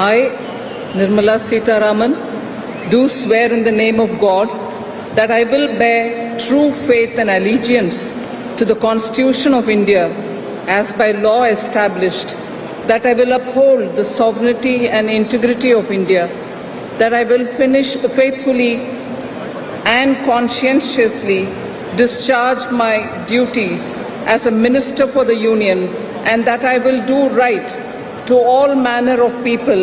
I, Nirmala Sitaraman, do swear in the name of God that I will bear true faith and allegiance to the Constitution of India as by law established, that I will uphold the sovereignty and integrity of India, that I will faithfully and conscientiously discharge my duties as a Minister for the Union, and that I will do right to all manner of people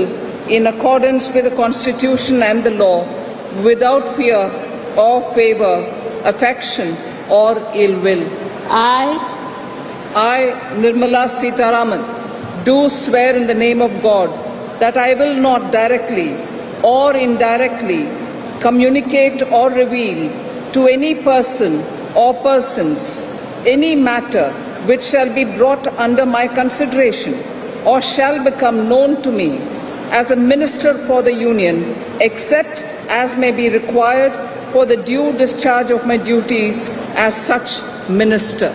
in accordance with the Constitution and the law, without fear or favor, affection or ill will. I, Nirmala Sitaraman, do swear in the name of God that I will not directly or indirectly communicate or reveal to any person or persons any matter which shall be brought under my consideration or shall become known to me as a Minister for the Union, except as may be required for the due discharge of my duties as such Minister.